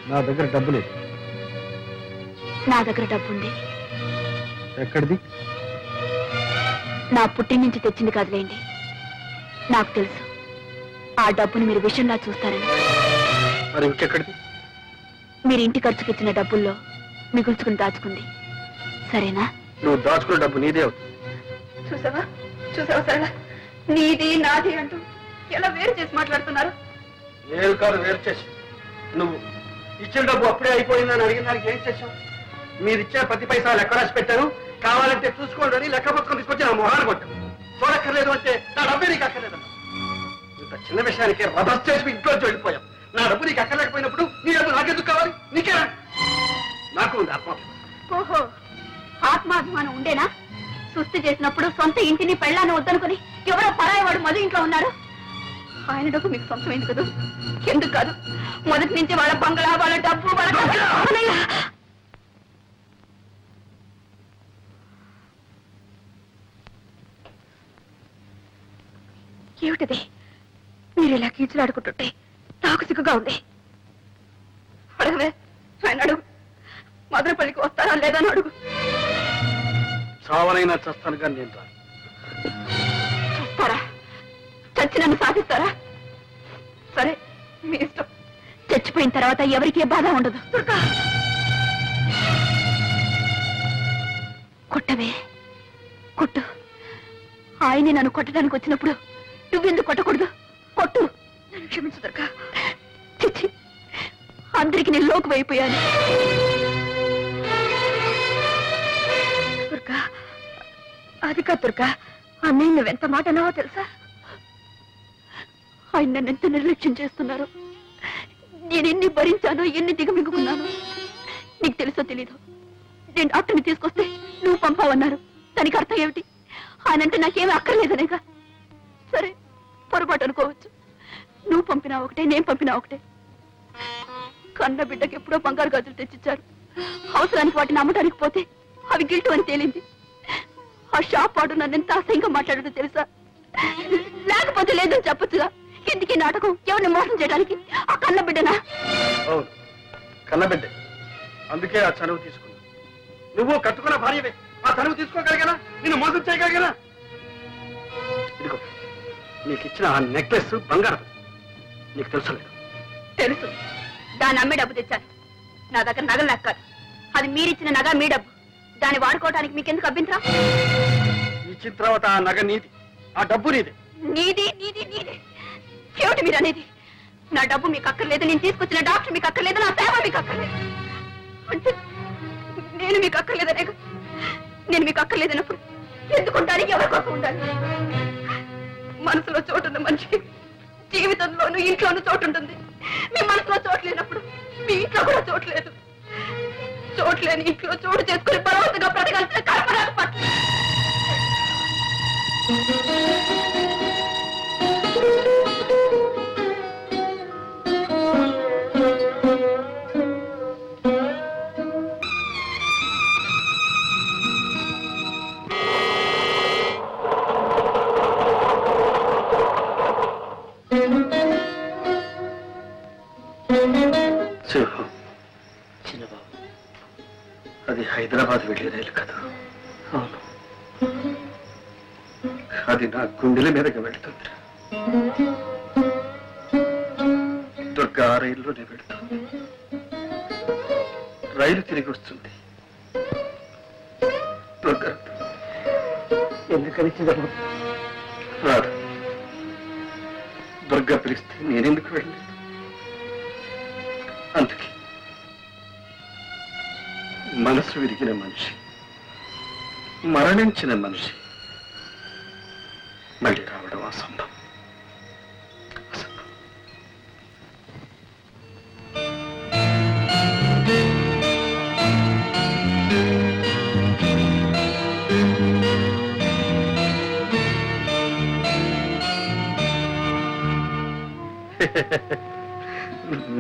నా దగ్గర డబ్బు లేదు. నా దగ్గర డబ్బుంది. ఎక్కడిది? నా పుట్టిన నుంచి తెచ్చింది కాదులేండి. నాకు తెలుసు ఆ డబ్బుని మీరు విషయంలా చూస్తారని. మరి ఇంకెక్కడిది? మీరు ఇంటి ఖర్చుకి ఇచ్చిన డబ్బుల్లో మిగుల్చుకుని దాచుకుంది. సరేనా? నువ్వు దాచుకున్న డబ్బు నీదే అవుతుంది. చూసావా చూసావా సరళ, నీది నాది అంటూ ఎలా వేరు చేసి మాట్లాడుతున్నారు. నేను కాదు వేరు చేసి, నువ్వు ఇచ్చిన డబ్బు అప్పుడే అయిపోయిందని అడిగిన దానికి ఏం చేశావు? మీరు ఇచ్చే ప్రతి పైసా లెక్క రాసి పెట్టాను, కావాలంటే చూసుకోండి అని లెక్క పుస్తకం తీసుకొచ్చి నా మొహాన్ని కొట్టాను. చూడక్కర్లేదు అంటే నా డబ్బే నీకు అక్కర్లేదన్నా. ఇంత చిన్న విషయానికి రభస్ చేసి ఇంట్లో వెళ్ళిపోయాం. నా డబ్బు నీకు అక్కర్లేకపోయినప్పుడు నీ డబ్బు నాకెందుకు కావాలి? నీకేనా? నాకు ఉంది ఆత్మాభిమానం. ఓహో, ఆత్మాభిమానం ఉండేనా? సుస్థి చేసినప్పుడు సొంత ఇంటిని పెళ్ళాన్ని వద్దనుకుని ఎవరో పరాయవాడు మధు ఇంట్లో ఉన్నారు. ఆయన డబ్బు మీకు సొంతమైంది కదా? ఎందుకు కాదు? మొదటి నుంచి వాళ్ళ బంగళా, వాళ్ళ డబ్బు, వాళ్ళ ఏమిటది? మీరు ఇలా కీచులాడుకుంటుంటే నాకు సిగ్గుగా ఉంది. అడగవే, ఆయన అడుగు. మదనపల్లికి వస్తారా లేదా అని అడుగు. చావనైనా చస్తాను కానీ నేను రాను. చస్తారా? చచ్చి నన్ను సాధిస్తారా? సరే, మీ ఇష్టం. చచ్చిపోయిన తర్వాత ఎవరికి ఏ బాధ ఉండదు. కొట్టవే, కొట్టు. ఆయనే నన్ను కొట్టడానికి వచ్చినప్పుడు నువ్వెందుకు కొట్టకూడదు? కొట్టు. నన్ను క్షమించు దుర్గా. చిచ్చి, అందరికి నేను లోకు అయిపోయాను. దుర్గా, అది కాదు దుర్గా. అన్నయ్య నువ్వెంత మాట అన్నావో తెలుసా? ఆయన నన్ను ఎంత నిర్లక్ష్యం చేస్తున్నారు. నేను ఎన్ని భరించానో, ఎన్ని దిగమింగుకున్నాను. నీకు తెలుసో తెలీదు, నేను డాక్టర్ని తీసుకొస్తే నువ్వు పంపావన్నారు. దానికి అర్థం ఏమిటి? ఆయనంటే నాకేమీ అక్కర్లేదనేగా. సరే, పొరపాటు అనుకోవచ్చు. నువ్వు పంపినా ఒకటే, నేను పంపినా ఒకటే. కన్న బిడ్డకి ఎప్పుడో బంగారు గాజులు తెచ్చిచ్చారు. అవసరానికి వాటిని అమ్మటానికి పోతే అవి గిల్టు అని తేలింది. ఆ షాప్ వాడు నన్ను ఎంత అసహ్యంగా మాట్లాడటో తెలుసా? లేకపోతే లేదని చెప్పొచ్చుగా. ఎందుకీ నాటకం? ఎవరిని మోసం చేయడానికి? ఆ కన్న బిడ్డనా? అవును, కన్నబిడ్డే. అందుకే ఆ చనువు తీసుకున్నా. నువ్వు కట్టుకున్న భార్యవే, ఆ చనువు తీసుకోగలిగానా? నిన్ను మోసం చేయగలిగానా? ఇదిగో, నీకు ఇచ్చిన ఆ నెక్లెస్ బంగారం. నీకు తెలుసలేదు? తెలుసు. దాన్ని అమ్మే డబ్బు తెచ్చాను. నా దగ్గర నగలు నాకు కాదు. అది మీరిచ్చిన నగ, మీ డబ్బు. దాన్ని వాడుకోవడానికి మీకెందుకు అభ్యంతరం? ఇచ్చిన తర్వాత ఆ నగ నీది, ఆ డబ్బు నీది. నీది నీది నీది ఏమిటి మీరు అనేది? నా డబ్బు మీకు అక్కర్లేదు, నేను తీసుకొచ్చిన డాక్టర్ మీకు అక్కర్లేదు, నా సేవ మీకు అక్కర్లేదు అంటే నేను మీకు అక్కర్లేదనే? నేను మీకు అక్కర్లేదన్నప్పుడు ఎందుకుంటాను? ఎవరి కోసం ఉండాలి? మనసులో చోటున్న మనిషికి జీవితంలోనూ ఇంట్లోనూ చోటు ఉంటుంది. మీ మనసులో చోటు లేనప్పుడు మీ ఇంట్లో కూడా చోటు లేదు. చోట్లేని ఇంట్లో చోటు చేసుకుని బలవంతంగా బ్రతకాల్సిన కల్పనకు పట్ల చిన్నబాబు, అది హైదరాబాద్ వెళ్ళే రైలు కదా? అవును, అది నా గుండెల మీదకి వెళ్తుంది. దుర్గా ఆ రైల్లోనే వెళ్తుంది. రైలు తిరిగి వస్తుంది. ఎందుకని చిదమ్మ రాదు. దుర్గా పిలిస్తే నేనెందుకు వెళ్ళలేదు? అందుకే మనసు విరిగిన మనిషి, మరణించిన మనిషి మళ్ళీ రావడం అసంభవం.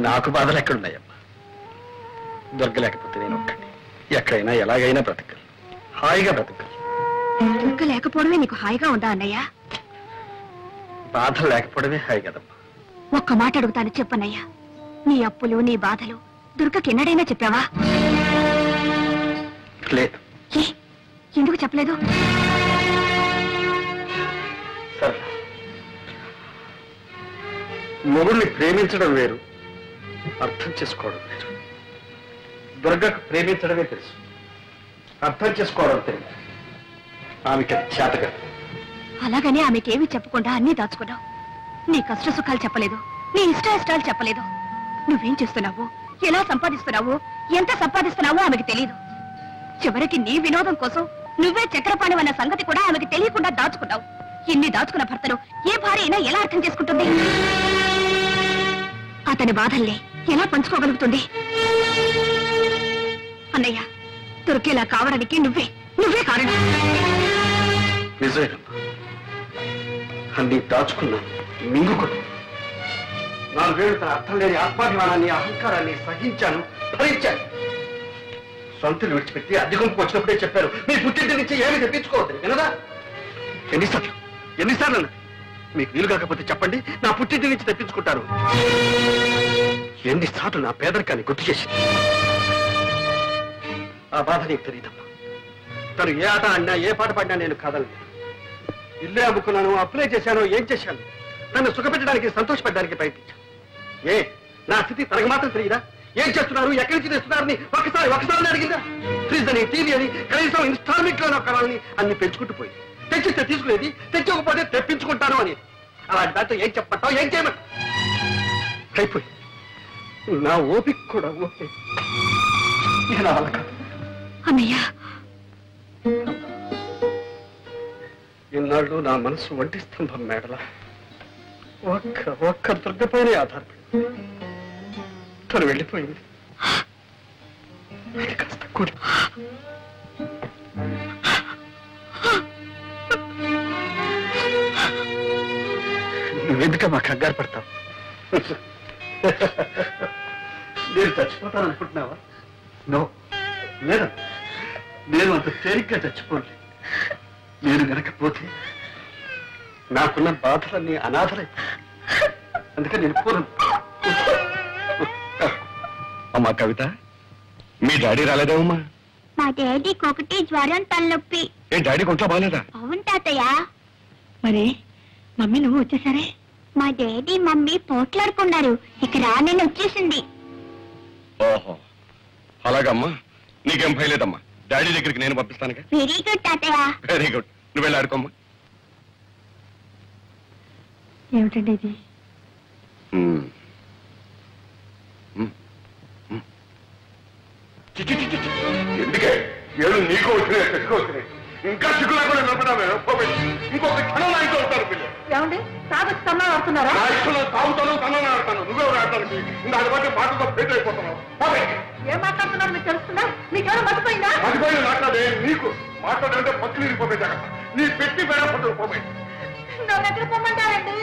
నాకు బాధలు ఎక్కడున్నాయమ్మా? దొరకలేకపోతే నేను ఒక్కడిని ఎక్కడైనా ఎలాగైనా బ్రతకలు, హాయిగా బ్రతకలు. దుర్గ లేకపోవడమే నీకు హాయిగా ఉందా అన్నయ్య? బాధలు లేకపోవడమే హాయి కదమ్మా. ఒక్క మాట అడుగుతాను చెప్పన్నయ్యా, నీ అప్పులు నీ బాధలు దుర్గకి ఎన్నడైనా చెప్పావా? లేదు. ఏ ఎందుకు చెప్పలేదు? సరే, మొగుడిని ప్రేమించడం వేరు, అర్థం చేసుకోవడం వేరు. దుర్గకు ప్రేమించడమే తెలుసు, అర్థం చేసుకోవడం తెలియదు. ఆమెకి అది చేతగా. అలాగని ఆమెకేమీ చెప్పకుండా అన్నీ దాచుకున్నావు. నీ కష్ట సుఖాలు చెప్పలేదు, నీ ఇష్టాయిష్టాలు చెప్పలేదు. నువ్వేం చేస్తున్నావు, ఎలా సంపాదిస్తున్నావు, ఎంత సంపాదిస్తున్నావో ఆమెకి తెలియదు. చివరికి నీ వినోదం కోసం నువ్వే చక్రపాణి అన్న సంగతి కూడా ఆమెకి తెలియకుండా దాచుకున్నావు. ఇన్ని దాచుకున్న భర్తను ఏ భార్య అయినా ఎలా అర్థం చేసుకుంటుంది? అతని బాధల్ని ఎలా పంచుకోగలుగుతుంది? అన్నయ్య, దుర్గేలా కావడానికి నువ్వే కారణం. నిజమేనమ్మా, అన్ని దాచుకున్నాను, మింగుకున్నాను. 4 ఏళ్ళు తన అర్థం లేని ఆత్మాభిమానాన్ని, అహంకారాన్ని సహించాను, భరించాను. సొంతలు విడిచిపెట్టి అద్దెకుంపు వచ్చినప్పుడే చెప్పారు, మీ పుట్టింటి నుంచి ఏమీ తెప్పించుకోవద్దు. వినదా? ఎన్నిసార్లు అన్నది? మీకు వీలు కాకపోతే చెప్పండి, నా పుట్టింటి నుంచి తెప్పించుకుంటారు. ఎన్నిసార్లు నా పేదరికాన్ని గుర్తు చేసింది. ఆ బాధ నీకు తెలియదమ్మా. తను ఏ ఆట ఆడినా, ఏ పాట పాడినా నేను కాదలేదు. ఇల్లే అమ్ముకున్నాను, అప్లై చేశాను, ఏం చేశాను? నన్ను సుఖపెట్టడానికి, సంతోషపెట్టడానికి ప్రయత్నించాను. నా స్థితి తనకు మాత్రం తెలియదా? ఏం చేస్తున్నారు, ఎక్కడి నుంచి తెస్తున్నారని ఒకసారి అడిగిందా? ఫ్రిడ్జ్ అని, టీవీ అని, కనీసం ఇన్స్టాల్మెంట్ లో కొనాలని అన్ని పెంచుకుంటూ పోయింది. తెచ్చిస్తే తీసుకునేది, తెచ్చకపోతే తెప్పించుకుంటాను అని. అలాంటి దాంతో ఏం చెప్పమంటావు, ఏం చేయమంటావు? అయిపోయి నా ఓపిక కూడా ఓకే. నేను వాళ్ళ కాదు. అన్నయ్య, ఇన్నాళ్ళు నా మనసు ఒంటి స్తంభం మేడలా ఒక్క దుర్గపైనే ఆధారపడి తను వెళ్ళిపోయింది. అది కాస్త కూలి. నువ్వెందుకమ్మా కంగారు పడతావు? నేను చచ్చిపోతాననుకుంటున్నావా? నో, లేదా? నేను అంత తేలిగ్గా చచ్చిపోలే. నేను వెనకపోతే నాకున్న బాధలన్నీ అనాథలైపోయి. అందుకని నేను పోను. అమ్మా కవిత, మీ డాడీ రాలేదేమమ్మా? మా డాడీకి ఒకటి జ్వరం, తలనొప్పి. ఏ డాడీ కొంట్లో బాగాలేదా? అవును తాతయ్య. మరి మమ్మీ నువ్వు వచ్చేసరే? మా డాడీ మమ్మీ పోట్లాడుకున్నారు, ఇక రానని వచ్చేసింది. ఓహో, అలాగమ్మా. నీకేం భయలేదమ్మా, డాడీ దగ్గరికి నేను పంపిస్తానుగా. వెరీ గుడ్ తాతయ్య. Very good. నువ్వు వెళ్ళి ఆడుకోమ్మా. ఏమిటండి ఇది? ఎందుకే ఏడు నీకు వచ్చినాయి, చెట్టుకు వచ్చినాయి. ఇంకా చిక్కు లేకుండా నిలబడామే. ఇంకొక క్షణం నా ఇంట్లో ఉంటాను పిల్లలు. ఏమండి, తాగొచ్చి తన్నా ఆడుతున్నారా? నా ఇష్టంలో తాగుతాను, తనని ఆడతాను. నువ్వెవరు ఆడతానికి? దాని బట్టి మాటతో పేద అయిపోతున్నావు. ఏం మాట్లాడుతున్నారు మీకు తెలుస్తుందా? మీకేమైనా మర్చిపోయిందా? మర్చిపోయి మాట్లాడే నీకు మాట్లాడంటే పక్కన ఇరిగిపోయి జాగ్రత్త. నీ పెట్టి పేడ పట్టు పోయి. నన్ను ఎక్కడ పొమ్మంటారండి?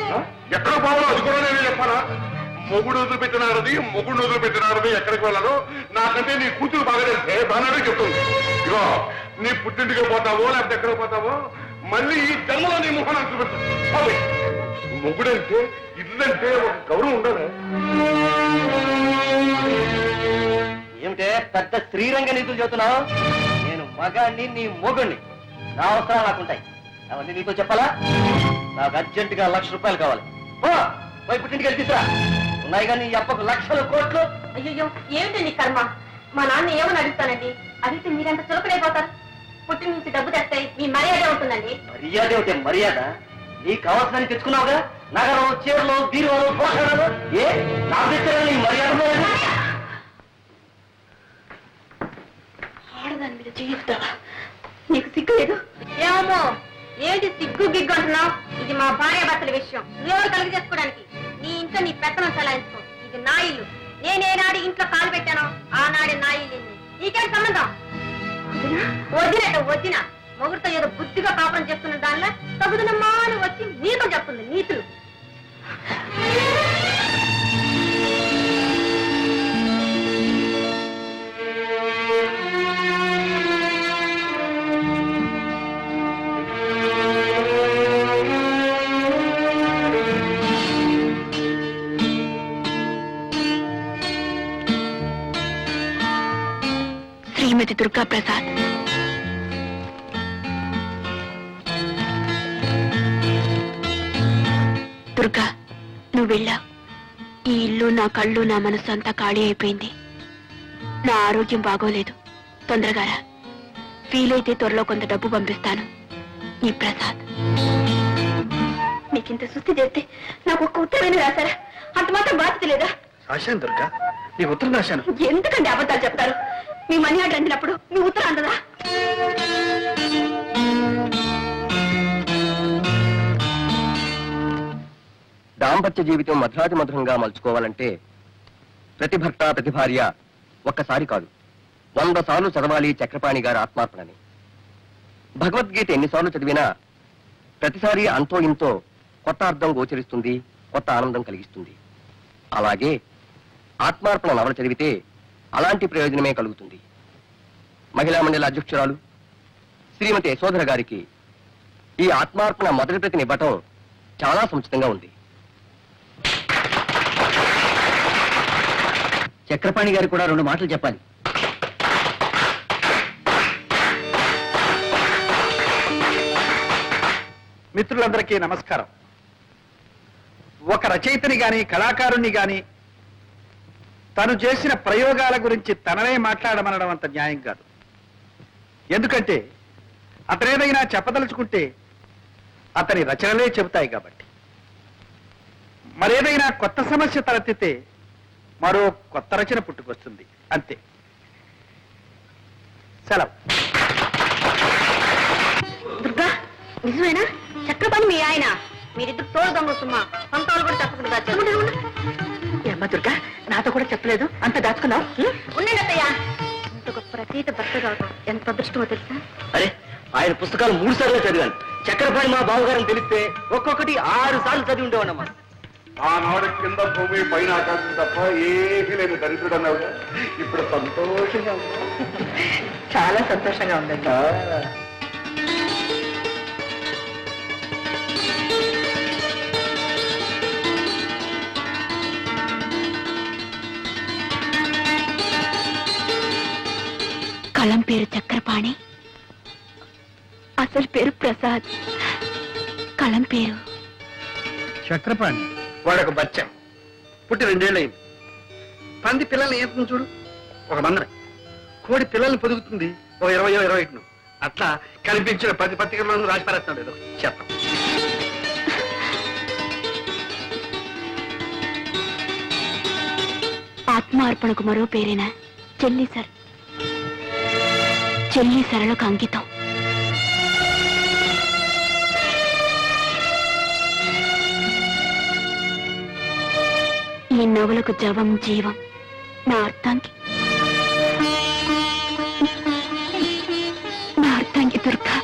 ఎక్కడ పోవాలో అది కూడా నేను చెప్పాలా? మొగుడు వదిలిపెట్టినారది, మొగుడు వదిలిపెట్టినారది, ఎక్కడికి వెళ్ళాలో నాకంటే నీ కూతురు బాగా తెలిసే బాగానే చెప్తుంది. ఇగో, నీ పుట్టింటికి పోతావో లేకపోతే ఎక్కడ పోతావో మళ్ళీ ఈ జన్మలో నీ ముఖాన్ని చూపెట్టావు. మొగుడంటే, ఇల్లంటే ఒక గౌరవం ఉండదు. ఏమిటే పెద్ద శ్రీరంగ నీతులు చెబుతున్నావు? నేను మగాణ్ణి, నీ మొగుణ్ణి. నా అవసరాలు నాకుంటాయి. అవన్నీ నీతో చెప్పాలా? నాకు అర్జెంటుగా 1,00,000 రూపాయలు కావాలి. పోయి పుట్టింటికి వెళ్ళి తీసురా. ఉన్నాయి కానీ ఈ అప్పకు లక్షలు కోట్లు. అయ్యో, ఏమిటి నీ కర్మ? మా నాన్న ఏమని అడుగుతానండి? అడిగితే మీరంత చులకలైపోతారు. పుట్టి నుంచి డబ్బు తెస్తే మీ మర్యాద ఉంటుంది. తెచ్చుకోవాలండి. మర్యాద ఏమిటి మర్యాద? నీకు కావాల్సిన తెచ్చుకున్నావుగా, నగరం, చీరలు, బీరువాలు, పోషణలు. ఏ నాకు తెచ్చారా నీ మర్యాద? ఆడదాని మీద చెయ్యిస్తావా? నీకు సిగ్గు లేదు? ఏమో ఏంటి సిగ్గు గిగ్గు అంటున్నావు? ఇది మా భార్య భర్తల విషయం, నువ్వెవరు కలిగి చేసుకోవడానికి? నీ ఇంట్లో నీ పెత్తనం చలాయించుకో. ఇది నా ఇల్లు. నేనేనాడు ఇంట్లో కాలు పెట్టానో ఆనాడే నా ఇల్లు. నీకేం సంబంధం? వదిన మొగుడితో ఏదో బుద్ధిగా కాపురం చేస్తున్న దానిలో తగుదనమ్మా అని వచ్చి నీతో చెప్తుంది నీతులు. శ్రీమతి దుర్గా ప్రసాద్. దుర్గా, నువ్వు వెళ్ళా. ఈ ఇల్లు, నా కళ్ళు, నా మనసు అంతా ఖాళీ అయిపోయింది. నా ఆరోగ్యం బాగోలేదు. తొందరగా రా. వీలైతే త్వరలో కొంత డబ్బు పంపిస్తాను. ఈ ప్రసాద్. మీకింత సుస్థి చేస్తే నాకు ఒక్క ఉత్తరమైన రాశారా? అంత మాత్రం బాధ్యత లేదా? రాశాను దుర్గా, నీ ఉత్తరం రాశాను. ఎందుకండి అబద్ధాలు చెప్తారు? మీ మనీ ఆర్డర్ అందినప్పుడు మీ ఉత్తరం అందదా? దాంపత్య జీవితం మధురాతి మధురంగా మలుచుకోవాలంటే ప్రతి భర్త ప్రతి భార్య ఒక్కసారి కాదు 100 సార్లు చదవాలి చక్రపాణి గారి ఆత్మార్పణని. భగవద్గీత ఎన్నిసార్లు చదివినా ప్రతిసారి అంతో ఇంతో కొత్త అర్థం గోచరిస్తుంది, కొత్త ఆనందం కలిగిస్తుంది. అలాగే ఆత్మార్పణ నవల చదివితే అలాంటి ప్రయోజనమే కలుగుతుంది. మహిళా మండలి అధ్యక్షురాలు శ్రీమతి యశోధర గారికి ఈ ఆత్మార్పణ మొదటి ప్రతిని ఇవ్వటం చాలా సముచితంగా ఉంది. చక్రపాణి గారికి కూడా 2 మాటలు చెప్పాలి. మిత్రులందరికీ నమస్కారం. ఒక రచయితని గాని కళాకారుణ్ణి గాని తను చేసిన ప్రయోగాల గురించి తననే మాట్లాడమనడం అంత న్యాయం కాదు. ఎందుకంటే అతనేదైనా చెప్పదలుచుకుంటే అతని రచనలే చెబుతాయి కాబట్టి. మరేదైనా కొత్త సమస్య తలెత్తితే మరో కొత్త రచన పుట్టుకొస్తుంది, అంతే. సెలవు. దుర్గా, నిజమేనా? చక్రపాణి మీ ఆయన? మీరిద్దరు తోడు దొంగ సుమ్మా. సొంతలు కూడా చెప్పకుండా అమ్మ దుర్గా, నాతో కూడా చెప్పలేదు, అంత దాచుకున్నావు. ఉండండి అత్తయ్య. ఇంత గొప్ప రచయిత భర్త కావడం ఎంత అదృష్టమో తెలుసా? అరే, ఆయన పుస్తకాలు 3 సార్లు చదివాను. చక్రపాణి మా బావగారని తెలిస్తే ఒక్కొక్కటి 6 సార్లు చదివి ఉండేవాడమ్మా. ఆనాడు కింద భూమి పైన ఆకాశం తప్ప ఏమీ లేని దరిద్రుడు అన్నావుగా, ఇప్పుడు సంతోషంగా ఉన్నా. చాలా సంతోషంగా ఉందండి. కలం పేరు చక్రపాణి, అసలు పేరు ప్రసాద్. కలం పేరు చక్రపాణి వాడొక బచ్చా పుట్టి 2 ఏళ్ళు అయింది. పంది పిల్లల్ని ఏంటుంది చూడు, ఒక మందర. కోడి పిల్లల్ని పొదుగుతుంది ఒక 20-21. అట్లా కనిపించిన 10 పత్రికల్లోనూ రాసి పారేస్తున్నాడు ఏదో చెప్పం. ఆత్మార్పణకు మరో పేరేనా? చెల్లి సర్. చెల్లి సరళకు అంకితం. ఈ నవలకు జవం జీవం నా అర్థానికి దుర్గా.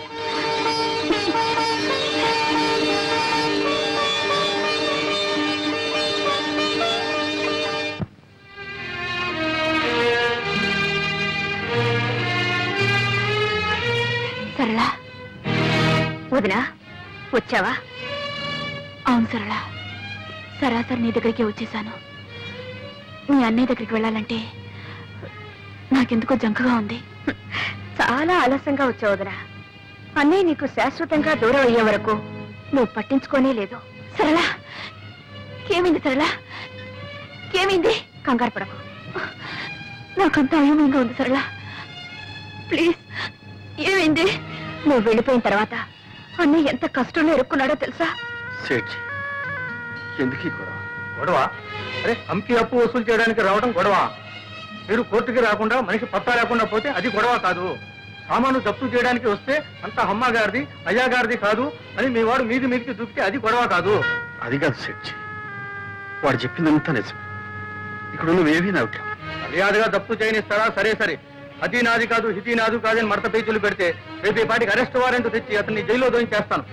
సరళ, వదినా, వచ్చావా? అవును సరళ, సరాసరి నీ దగ్గరికి వచ్చేసాను. మీ అన్నయ్య దగ్గరికి వెళ్ళాలంటే నాకెందుకో జంకగా ఉంది. చాలా ఆలస్యంగా వచ్చావు వదినా. అన్నయ్య నీకు శాశ్వతంగా దూరం అయ్యే వరకు నువ్వు పట్టించుకోనే లేదు. సరళ, ఏమైంది సరళ? ఏమైంది? కంగారు పడకు. నాకంతా అయోమయంగా ఉంది సరళ. ప్లీజ్, ఏమైంది? నువ్వు వెళ్ళిపోయిన తర్వాత అన్నయ్య ఎంత కష్టంలో ఇరుక్కున్నాడో తెలుసా? సేఠ్ ఎందుకు ఈ గొడవ? గొడవ? అరే హంకి అప్పు వసూలు చేయడానికి రావడం గొడవ. మీరు కోర్టుకి రాకుండా మనిషి పత్తా లేకుండా పోతే అది గొడవ కాదు. సామాను జప్తు చేయడానికి వస్తే అంతా అమ్మ గారిది అయ్యా గారిది కాదు అని మీ వాడు మీదికి దూకితే అది గొడవ కాదు. అది కాదు సేఠ్, వాడు చెప్పిందంతా నిజం. ఇక్కడ నువ్వేమీ నవ్వుతావు. మర్యాదగా జప్తు చేయనిస్తారా? సరే సరే, అది నాది కాదు ఇది నాది కాదని మడత పేచీలు పెడితే రేపు ఈ పాటికి అరెస్ట్ వారెంట్ తెచ్చి అతన్ని జైల్లో దోయించేస్తాను.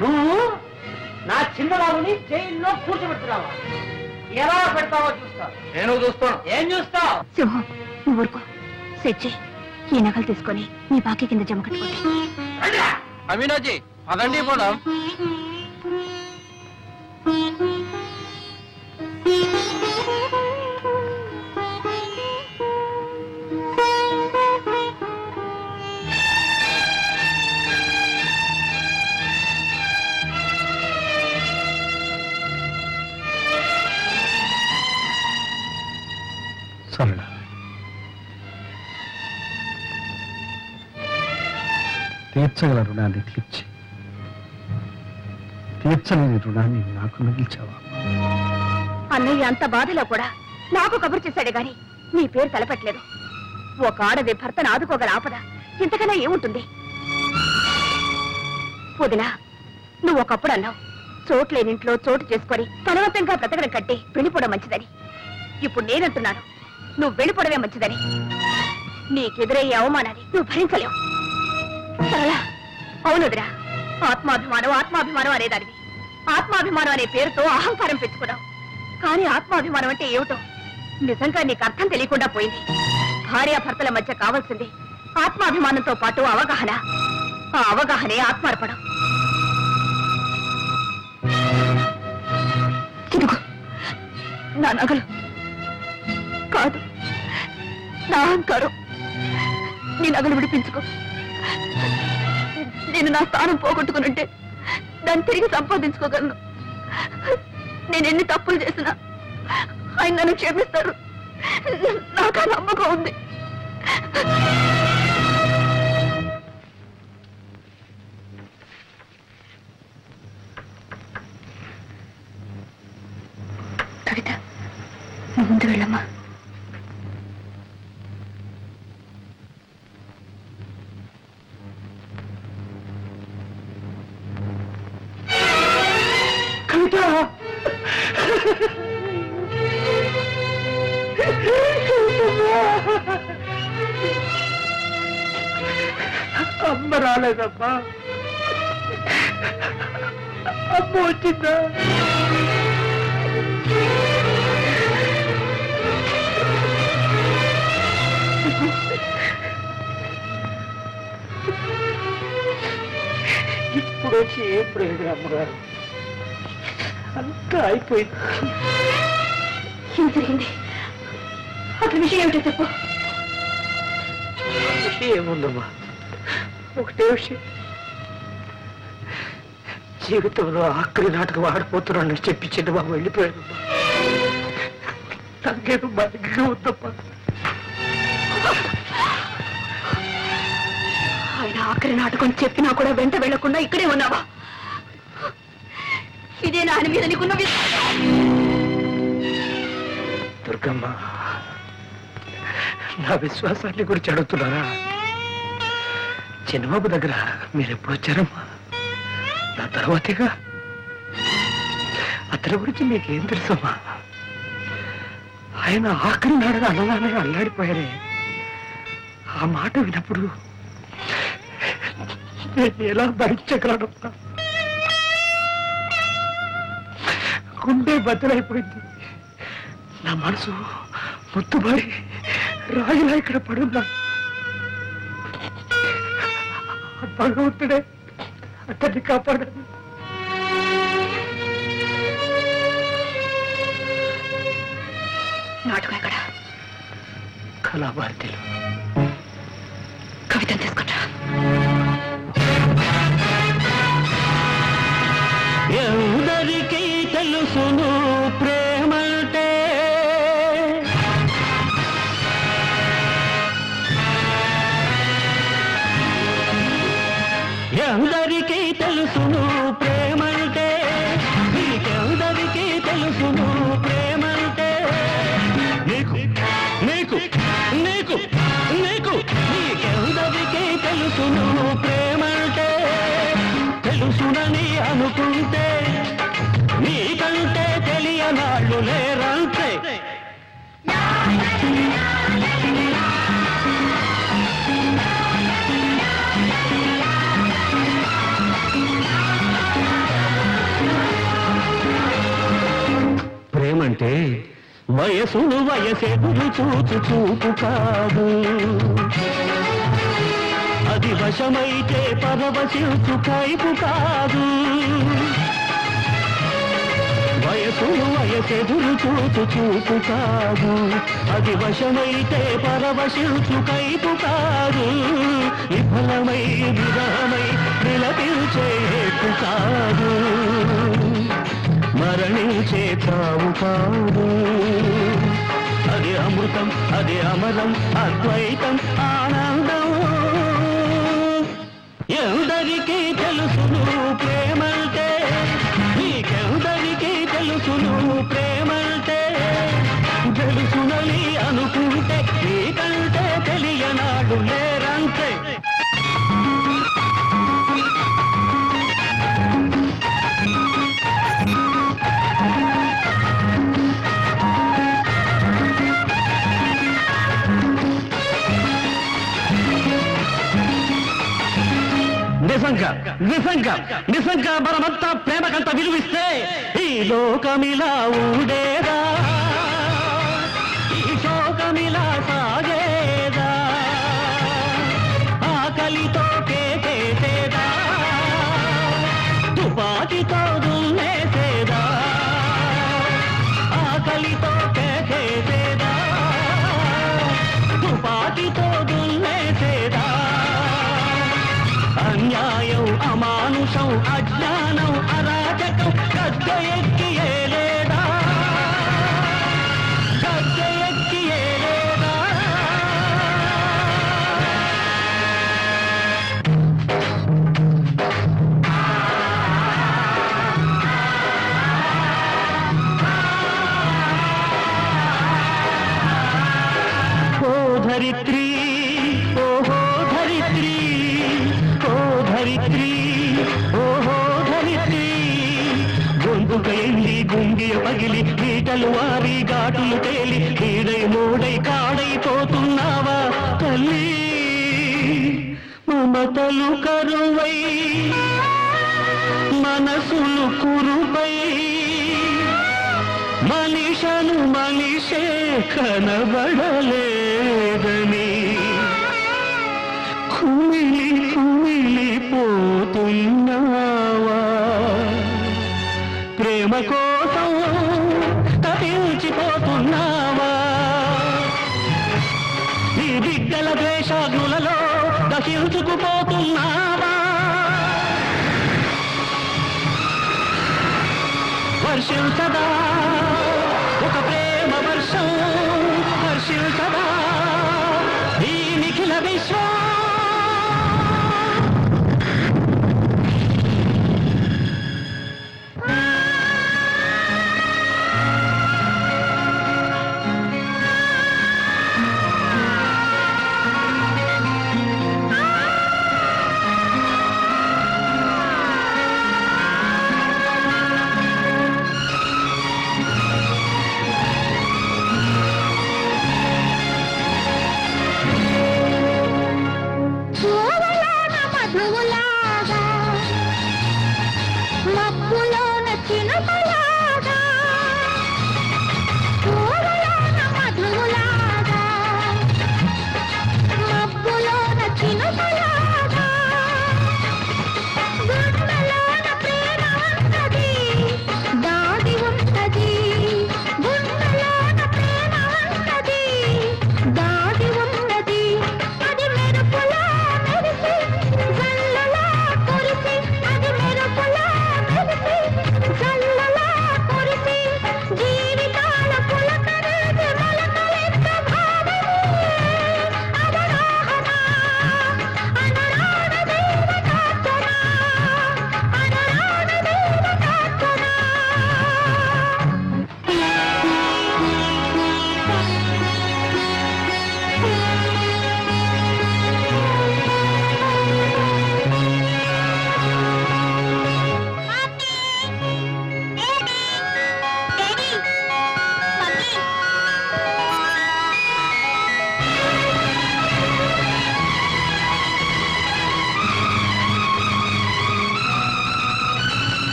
నువ్వు నా చిన్నబాబుని జైల్లో కూర్చోబెట్టున్నావా? ఎలా పెడతావో చూస్తా. నేను చూస్తాను. ఏం చూస్తావు? సింహం, నువ్వు ఊరుకో. సెట్ చేయి. ఈ నగలు తీసుకొని నీ బాకీ కింద జమ కట్టుకోండి. అమీనాజీ అదండి పోదాం. సరళ, తీర్చగల రుణాన్ని తీర్చి తీర్చలేని రుణాన్ని నాకు మిగిల్చావా? అన్నయ్య అంత బాధలో కూడా నాకు కబురు చేశాడే గాని నీ పేరు తలపెట్టలేదు. ఒక ఆడది భర్తను ఆదుకోగల ఆపద ఇంతకన్నా ఏముంటుంది? వదినా, నువ్వు ఒకప్పుడు అన్నావు చోట్లేనింట్లో చోటు చేసుకొని బలవంతంగా బ్రతకడం కట్టి వెళ్ళిపోవడం మంచిదని. ఇప్పుడు నేనంటున్నాను నువ్వు వెళ్ళిపోవడమే మంచిదని. నీకెదురయ్యే అవమానాన్ని నువ్వు భరించలేవు. సరళ, అవును వదినా, ఆత్మాభిమానం అనేదానివి. ఆత్మాభిమానం అనే పేరుతో అహంకారం పెంచుకున్నావు. కానీ ఆత్మాభిమానం అంటే ఏమిటో నిజంగా నీకు అర్థం తెలియకుండా పోయింది. భార్యాభర్తల మధ్య కావాల్సింది ఆత్మాభిమానంతో పాటు అవగాహన. ఆ అవగాహనే ఆత్మార్పణం. ఇదిగో నా నగలు. కాదు, నా అహంకారం. నీ నగలు విడిపించుకో. నేను నా స్థానం పోగొట్టుకునుంటే దాన్ని తిరిగి సంపాదించుకోగలను. నేను ఎన్ని తప్పులు చేసినా ఆయన నన్ను క్షమిస్తారు. నాకు ఆ నమ్మకం ఉంది. కవిత, నువ్వు ముందు వెళ్ళమ్మా. అమ్మ రాలేదమ్మా. అమ్మ వచ్చిందా? ఇప్పుడు వచ్చి ఏం ప్రయోజనం అమ్మగారు? అంతా అయిపోయింది. ఏం జరిగింది? అసలు విషయం ఏమిటో చెప్పు. విషయం ఏముందమ్మా, ఒకటే విషయం. జీవితంలో ఆఖరి నాటకం ఆడిపోతున్నానని చెప్పించింది బాబు, వెళ్ళిపోయానమ్మా. నాకేదో బతిగా ఉందమ్మా. ఆయన ఆఖరి నాటకం చెప్పినా కూడా వెంట వెళ్లకుండా ఇక్కడే ఉన్నావా? ఇదే ఆయన మీద నీకున్న విశ్వాసం. దుర్గమ్మ, నా విశ్వాసాన్ని గురించి అడుగుతున్నారా? చిన్నబాబు దగ్గర మీరు ఎప్పుడు వచ్చారమ్మా? నా తర్వాతేగా. అతని గురించి మీకేం తెలుసమ్మా? ఆయన ఆఖరి నాడని అన్నదానే అల్లాడిపోయారే. ఆ మాట విన్నప్పుడు నేను ఎలా భరించగలనమ్మా? గుండె బద్దలైపోయింది. నా మనసు ముత్తుబారి రాయిలా ఇక్కడ పడున్నా. భగవంతుడే అతన్ని కాపాడాలి. నాటకం ఎక్కడ? కళాభారతిలో. కవితను తీసుకుంటా. ఎందరికీ తెలుసును ప్రేమంటే, ఎందరికీ తెలుసును ప్రేమంటే, నీకెందరికీ తెలుసును ప్రేమంటే. నీకు నీకు నీకు నీకు నీకెందరికీ తెలుసును ప్రేమంటే. తెలుసునని అనుకుంటే నీకంటే తెలియనాళ్ళు లేరంతే. ప్రేమంటే వయసును వయసెదురు చూచు చూపు కాదు, అది వశమైతే పరవశించు కైపు కాదు. వయసును వయసెదురు చూచు చూపు కాదు, అది వశమైతే పరవశించు కైపు కాదు. విఫలమై విరహమై నిలపిల్చే హేపు కాదు, మరణించే చావు కాదు. అది అమృతం, అది అమరం, అద్వైతం, ఆనందం. ఎందరికీ తెలుసును ప్రేమంటే, నీకెందరికీ తెలుసును ప్రేమంటే. తెలుసునని అనుకుంటే నీకంటే తెలియనాడు లేరంతే. నిజంగా నిజంగా నిజంగా మనమంతా ప్రేమకంత విలువిస్తే ఈ లోకమిలా ఊడేదా, ఈ శోకమిలా సాగేదా. ఆకలితో కేసేదా, తుపాకితో దున్నేసేదా. ఆకలితో కేసేదా, తుపాకితో దున్నేసేదా. అన్యాయం అమానుషం అజ్ఞానం అరాచకం గద్ద ఎక్కి ఏలేదా, గద్ద ఎక్కి ఏలేదా. ఓ ధరిత్రి, ఓహో ధరిత్రి, ఓ ధరిత్రి, ఓహో ధరిత్రి. గొంతుక ఎండి గుంగియ పగిలి నీటలు వారి ఘాటులు తేలి నీడై మూడై కాడైపోతున్నావా తల్లి. మమతలు కరువై మనసులు కురుపై మనిషను మనిషే కనబడలేదని కుమిలి కుమిలి పోతున్నావా. ప్రేమ కోసం తపించిపోతున్నావా. ఈ బిడ్డల ద్వేషాగ్నులలో దహించుకుపోతున్నావా. వర్షించదా